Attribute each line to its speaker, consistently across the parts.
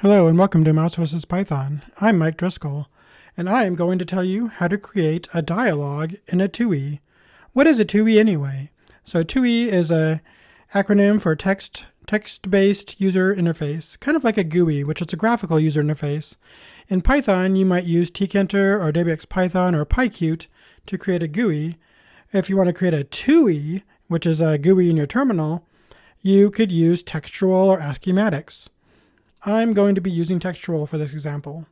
Speaker 1: Hello and welcome to Mouse vs. Python. I'm Mike Driscoll, and I am going to tell you how to create a dialog in a TUI. What is a TUI anyway? So a TUI is an acronym for text-based user interface, kind of like a GUI, which is a graphical user interface. In Python, you might use tkinter or wxPython or pyqt to create a GUI. If you want to create a TUI, which is a GUI in your terminal, you could use Textual or schematics. I'm going to be using Textual for this example.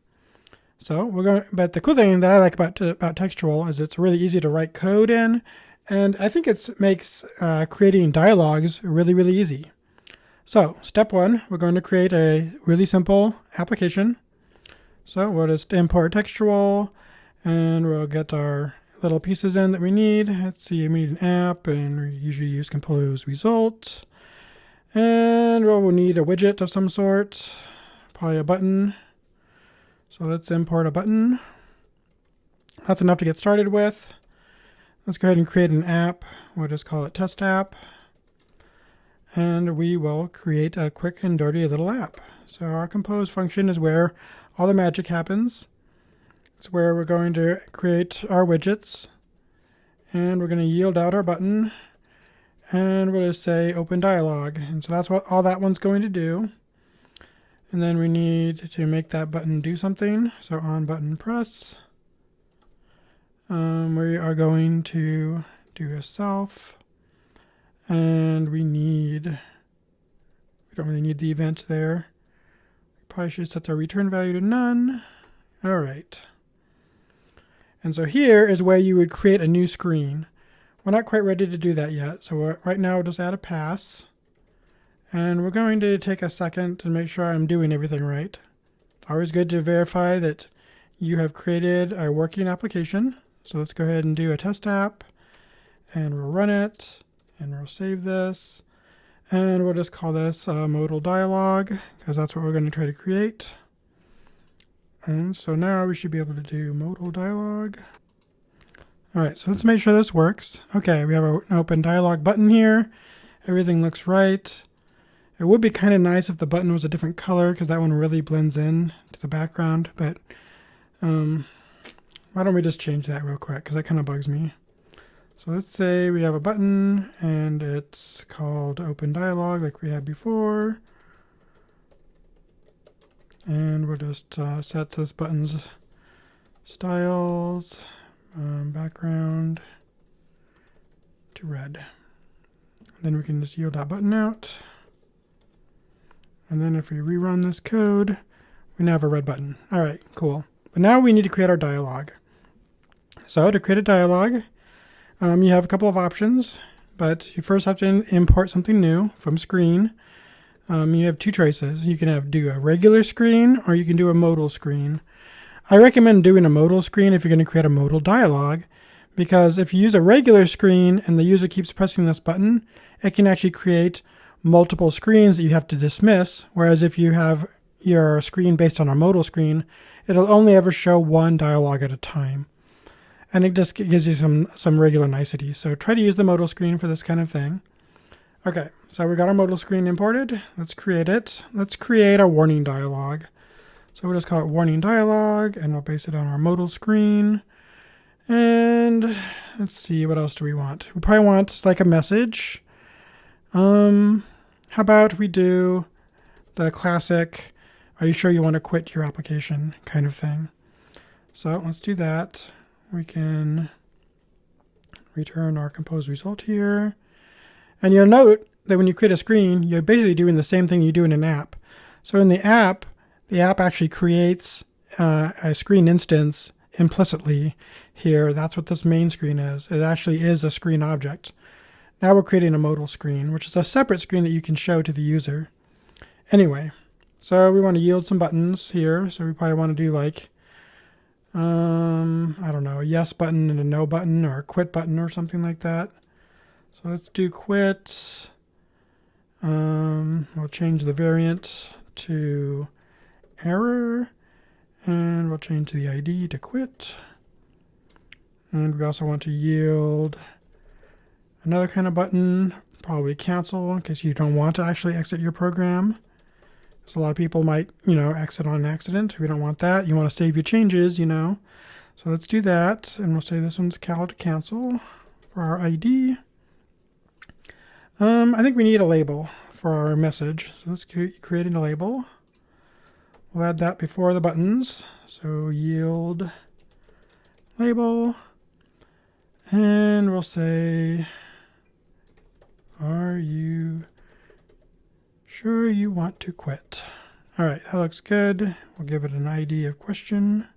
Speaker 1: But the cool thing that I like about Textual is it's really easy to write code in, and I think it makes creating dialogues really, really easy. So step one, we're going to create a really simple application. So we'll just import Textual, and we'll get our little pieces in that we need. Let's see, we need an app, and we usually use compose result. And we'll need a widget of some sort, probably a button. So let's import a button. That's enough to get started with. Let's go ahead and create an app. We'll just call it test app. And we will create a quick and dirty little app. So our compose function is where all the magic happens. It's where we're going to create our widgets. And we're going to yield out our button. And we'll just say open dialog. And so that's what all that one's going to do. And then we need to make that button do something. So on button press. We are going to do a self. And we don't really need the event there. We probably should set the return value to none. All right. And so here is where you would create a new screen. We're not quite ready to do that yet, so right now we'll just add a pass. And we're going to take a second to make sure I'm doing everything right. It's always good to verify that you have created a working application. So let's go ahead and do a test app, and we'll run it, and we'll save this. And we'll just call this Modal Dialog, because that's what we're going to try to create. And so now we should be able to do Modal Dialog. All right, so let's make sure this works. Okay, we have an open dialog button here. Everything looks right. It would be kind of nice if the button was a different color because that one really blends in to the background, but why don't we just change that real quick because that kind of bugs me. So let's say we have a button and it's called open dialog like we had before. And we'll just set this button's styles. Background to red. Then we can just yield that button out. And then if we rerun this code, we now have a red button. All right, cool. But now we need to create our dialog. So to create a dialog, you have a couple of options, but you first have to import something new from screen. You have two choices. You can do a regular screen or you can do a modal screen. I recommend doing a modal screen if you're going to create a modal dialog, because if you use a regular screen and the user keeps pressing this button, it can actually create multiple screens that you have to dismiss, whereas if you have your screen based on a modal screen, it'll only ever show one dialog at a time. And it just gives you some regular niceties. So try to use the modal screen for this kind of thing. Okay, so we got our modal screen imported. Let's create it. Let's create a warning dialog. So we'll just call it warning dialog, and we'll base it on our modal screen. And let's see, what else do we want? We probably want like a message. How about we do the classic, are you sure you want to quit your application kind of thing? So let's do that. We can return our compose result here. And you'll note that when you create a screen, you're basically doing the same thing you do in an app. So in the app actually creates a screen instance implicitly here. That's what this main screen is. It actually is a screen object. Now we're creating a modal screen, which is a separate screen that you can show to the user. Anyway, so we want to yield some buttons here. So we probably want to do like, I don't know, a yes button and a no button or a quit button or something like that. So let's do quit. We'll change the variant to error, and we'll change the ID to quit. And we also want to yield another kind of button, probably cancel in case you don't want to actually exit your program. So a lot of people might, exit on accident. We don't want that. You want to save your changes, So let's do that. And we'll say this one's cal to cancel for our ID. I think we need a label for our message. So let's create a label. We'll add that before the buttons. So yield label. And we'll say, are you sure you want to quit? All right, that looks good. We'll give it an ID of question.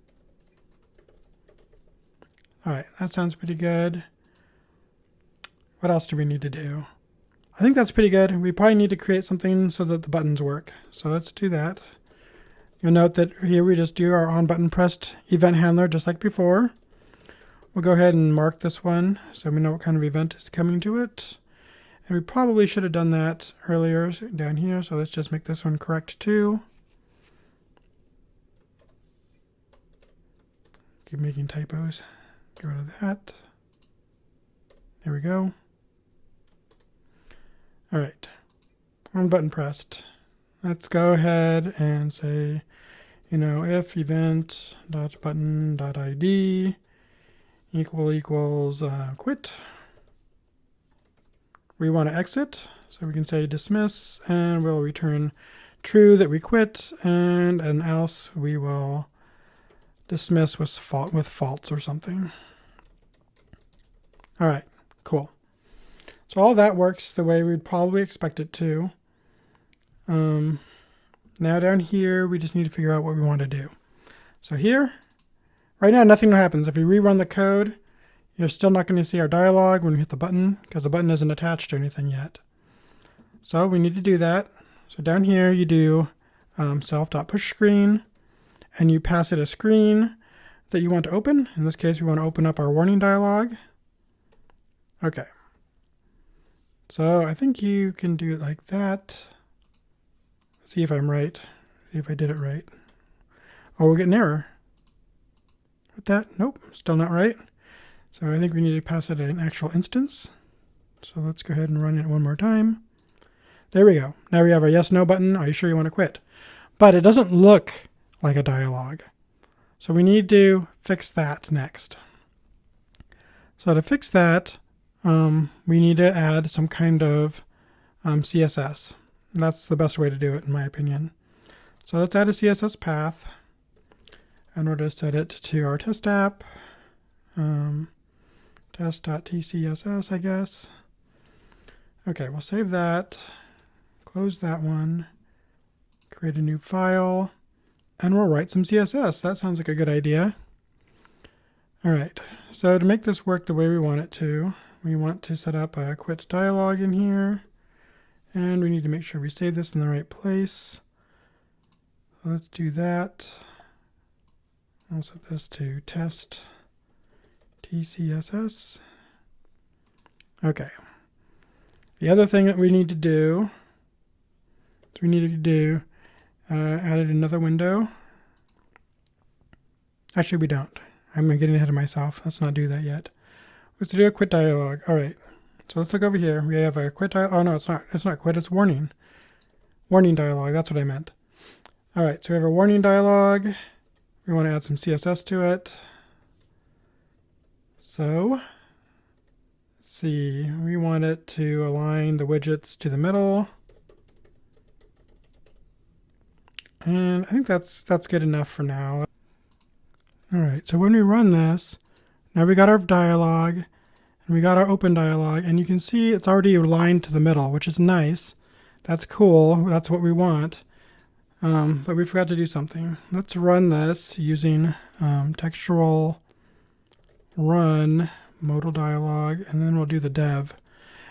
Speaker 1: All right, that sounds pretty good. What else do we need to do? I think that's pretty good. We probably need to create something so that the buttons work. So let's do that. You'll note that here we just do our on button pressed event handler just like before. We'll go ahead and mark this one so we know what kind of event is coming to it. And we probably should have done that earlier down here. So let's just make this one correct too. Keep making typos. Get rid of that. There we go. All right, on button pressed. Let's go ahead and say, if event.button.id equals quit. We want to exit, so we can say dismiss, and we'll return true that we quit, and else we will dismiss with false or something. All right, cool. So all that works the way we'd probably expect it to. Now down here, we just need to figure out what we want to do. So here, right now, nothing happens. If we rerun the code, you're still not going to see our dialog when we hit the button because the button isn't attached to anything yet. So we need to do that. So down here, you do self.pushScreen, and you pass it a screen that you want to open. In this case, we want to open up our warning dialog. Okay. So I think you can do it like that. See if I'm right. See if I did it right. Oh, we'll get an error. With that, nope, still not right. So I think we need to pass it an actual instance. So let's go ahead and run it one more time. There we go. Now we have a yes, no button. Are you sure you want to quit? But it doesn't look like a dialog. So we need to fix that next. So to fix that, we need to add some kind of CSS. That's the best way to do it, in my opinion. So let's add a CSS path, and we'll just set it to our test app, test.tcss, I guess. Okay, we'll save that, close that one, create a new file, and we'll write some CSS. That sounds like a good idea. All right, so to make this work the way we want it to, we want to set up a quit dialog in here. And we need to make sure we save this in the right place. So let's do that. I'll set this to test TCSS. Okay. The other thing that we need to do is added another window. Actually, we don't. I'm getting ahead of myself. Let's not do that yet. Let's do a quit dialog. All right. So let's look over here. We have a quit dialog. Oh, no, it's not. It's not quit. It's warning. Warning dialog. That's what I meant. All right. So we have a warning dialog. We want to add some CSS to it. So let's see. We want it to align the widgets to the middle. And I think that's good enough for now. All right. So when we run this, now we got our dialog. And we got our open dialog, and you can see it's already aligned to the middle, which is nice. That's cool. That's what we want. But we forgot to do something. Let's run this using textual run modal dialog, and then we'll do the dev.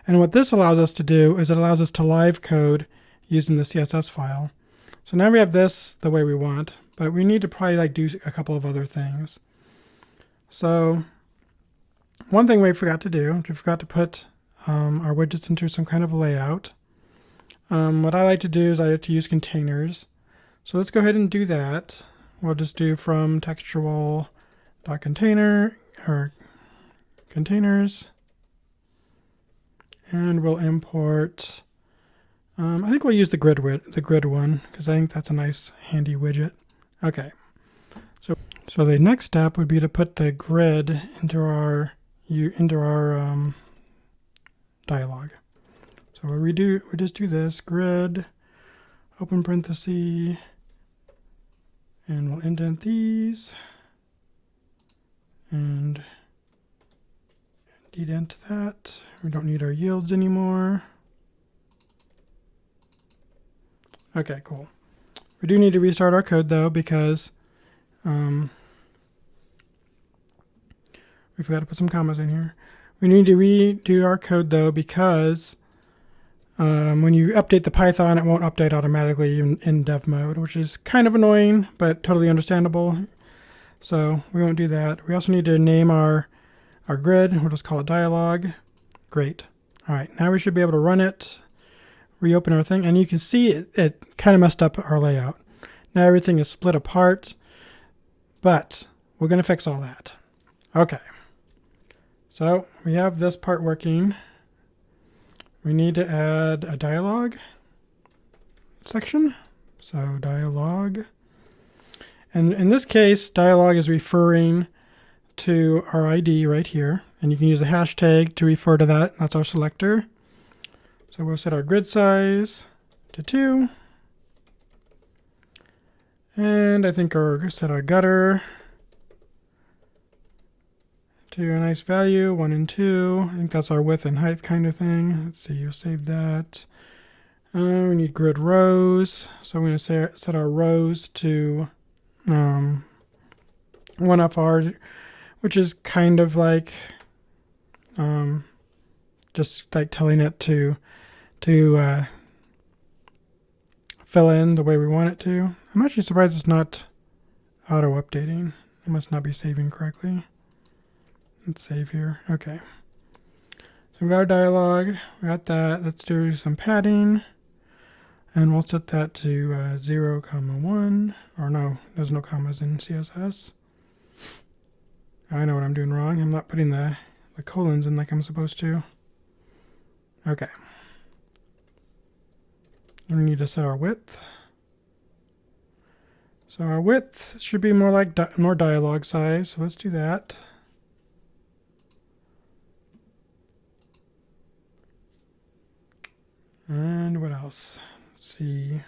Speaker 1: And what this allows us to do is it allows us to live code using the CSS file. So now we have this the way we want, but we need to probably do a couple of other things. So one thing we forgot to do, we forgot to put our widgets into some kind of layout. What I like to do is I like to use containers. So let's go ahead and do that. We'll just do from textual.container or containers, and we'll import I think we'll use the grid one because I think that's a nice handy widget. Okay. So the next step would be to put the grid into our dialog. So what we just do this grid, open parenthesis, and we'll indent these and dedent that. We don't need our yields anymore. Okay, cool. We do need to restart our code though because we forgot to put some commas in here. We need to redo our code though because when you update the Python, it won't update automatically in dev mode, which is kind of annoying, but totally understandable. So we won't do that. We also need to name our grid. We'll just call it dialog. Great. All right, now we should be able to run it, reopen our thing, and you can see it kind of messed up our layout. Now everything is split apart, but we're going to fix all that. Okay. So we have this part working. We need to add a dialog section. So dialog. And in this case, dialog is referring to our ID right here. And you can use a hashtag to refer to that. That's our selector. So we'll set our grid size to 2. And I think set our gutter to a nice value, 1 and 2. I think that's our width and height kind of thing. Let's see, we'll save that. We need grid rows. So I'm going to set our rows to 1FR, which is kind of like just like telling it to fill in the way we want it to. I'm actually surprised it's not auto-updating. It must not be saving correctly. Let's save here. Okay. So we got our dialog. We got that. Let's do some padding. And we'll set that to 0, 1. Or no, there's no commas in CSS. I know what I'm doing wrong. I'm not putting the colons in like I'm supposed to. Okay. And we need to set our width. So our width should be more like more dialog size. So let's do that. And what else? Let's see.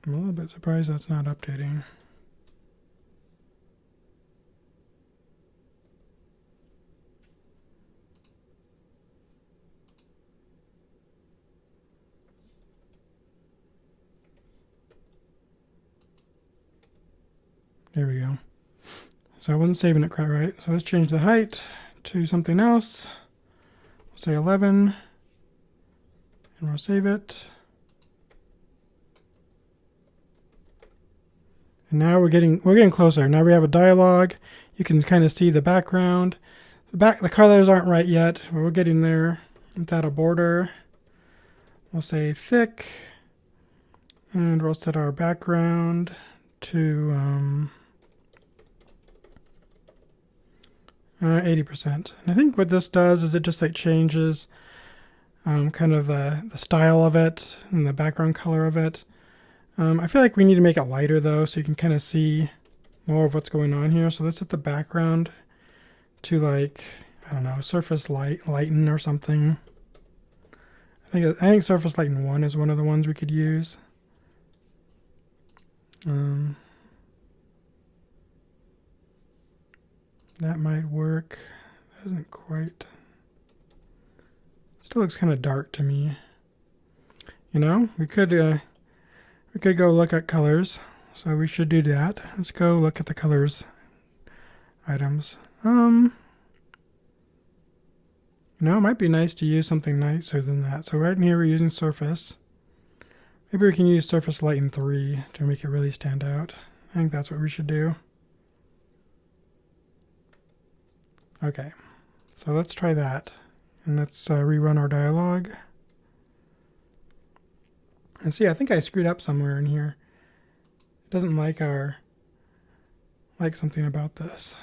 Speaker 1: I'm a little bit surprised that's not updating. There we go. So I wasn't saving it quite right. So let's change the height to something else. We'll say 11. And we'll save it. And now we're getting closer. Now we have a dialog. You can kind of see the background. The colors aren't right yet, but we're getting there. Without a border. We'll say thick. And we'll set our background to 80%. And I think what this does is it just like changes kind of the style of it and the background color of it. I feel like we need to make it lighter though, so you can kind of see more of what's going on here. So let's set the background to like, I don't know, surface lighten or something. I think surface lighten 1 is one of the ones we could use. That might work. Doesn't quite. Still looks kind of dark to me. You know, we could go look at colors. So we should do that. Let's go look at the colors items. You know, it might be nice to use something nicer than that. So right in here we're using surface. Maybe we can use surface lighten 3 to make it really stand out. I think that's what we should do. Okay, so let's try that. And let's rerun our dialog. And see, I think I screwed up somewhere in here. It doesn't like our like something about this.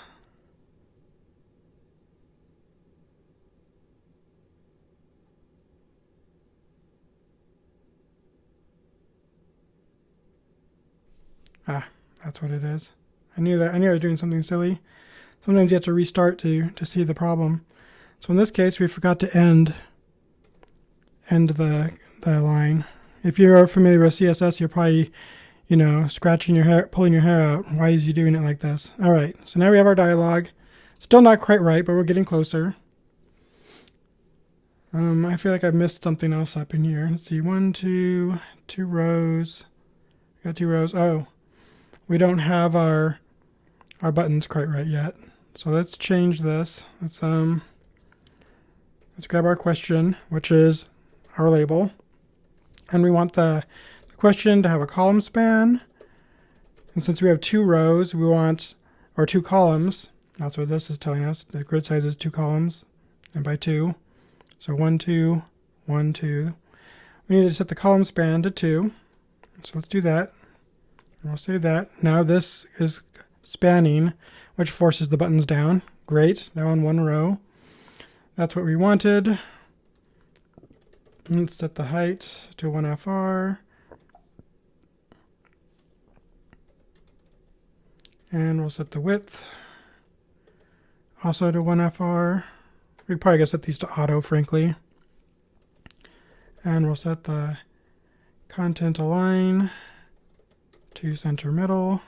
Speaker 1: Ah, that's what it is. I knew I was doing something silly. Sometimes you have to restart to see the problem. So in this case, we forgot to end the line. If you're familiar with CSS, you're probably, scratching your hair, pulling your hair out. Why is he doing it like this? All right, so now we have our dialog. Still not quite right, but we're getting closer. I feel like I've missed something else up in here. Let's see, two rows. Got 2 rows. Oh, we don't have our buttons quite right yet. So let's change this. Let's grab our question, which is our label. And we want the question to have a column span. And since we have 2 rows, we want, or 2 columns, that's what this is telling us. The grid size is 2 columns, and by 2. So 1, 2, 1, 2. We need to set the column span to 2. So let's do that. And we'll save that. Now this is spanning, which forces the buttons down. Great, now in 1 row. That's what we wanted. Let's set the height to 1FR. And we'll set the width also to 1FR. We probably gotta set these to auto, frankly. And we'll set the content align to center middle,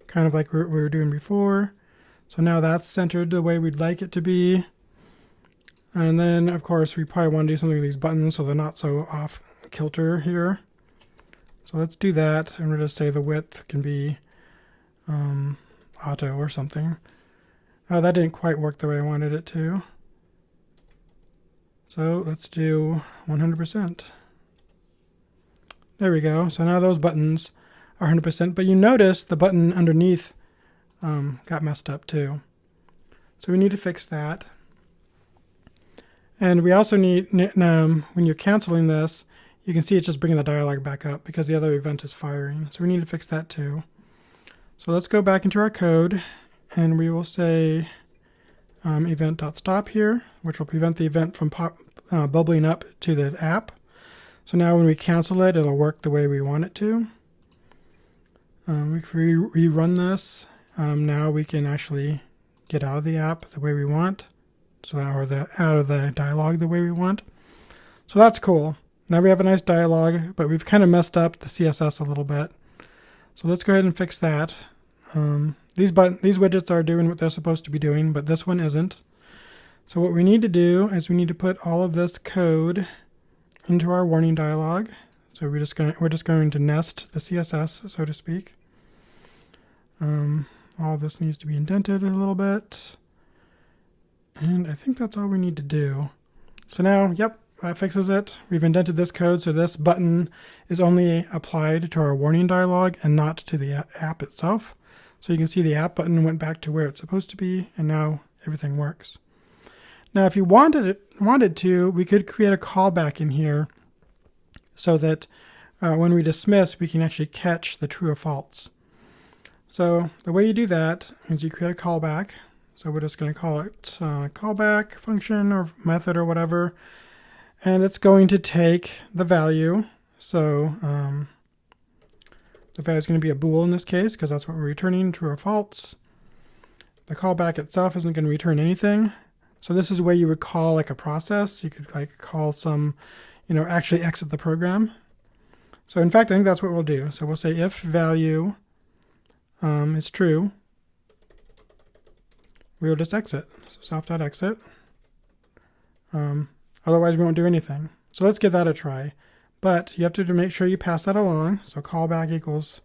Speaker 1: kind of like we were doing before. So now that's centered the way we'd like it to be. And then, of course, we probably want to do something with these buttons so they're not so off kilter here. So let's do that, and we'll just say the width can be auto or something. Oh, that didn't quite work the way I wanted it to. So let's do 100%. There we go. So now those buttons are 100%, but you notice the button underneath got messed up too. So we need to fix that. And we also need, when you're canceling this, you can see it's just bringing the dialog back up because the other event is firing. So we need to fix that too. So let's go back into our code, and we will say event.stop here, which will prevent the event from bubbling up to the app. So now when we cancel it, it'll work the way we want it to. If we rerun this, now we can actually get out of the app the way we want. So out of the dialog the way we want. So that's cool. Now we have a nice dialog, but we've kind of messed up the CSS a little bit. So let's go ahead and fix that. These widgets are doing what they're supposed to be doing, but this one isn't. So what we need to do is we need to put all of this code into our warning dialog. So we're just going to nest the CSS, so to speak. All of this needs to be indented a little bit. And I think that's all we need to do. So now, yep, that fixes it. We've indented this code, so this button is only applied to our warning dialog and not to the app itself. So you can see the app button went back to where it's supposed to be, and now everything works. Now, if you wanted to, we could create a callback in here so that when we dismiss, we can actually catch the true or false. So the way you do that is you create a callback. So we're just going to call it callback function or method or whatever. And it's going to take the value. So the value is going to be a bool in this case because that's what we're returning, true or false. The callback itself isn't going to return anything. So this is where you would call like a process. You could like call some, actually exit the program. So in fact, I think that's what we'll do. So we'll say if value is true, we will just exit. So self.exit. Otherwise, we won't do anything. So let's give that a try. But you have to make sure you pass that along. So callback equals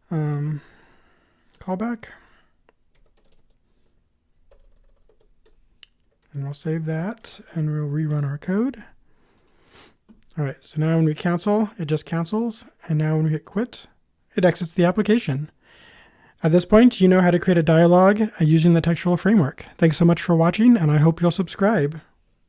Speaker 1: callback. And we'll save that, and we'll rerun our code. All right, so now when we cancel, it just cancels. And now when we hit quit, it exits the application. At this point, you know how to create a dialog using the textual framework. Thanks so much for watching, and I hope you'll subscribe.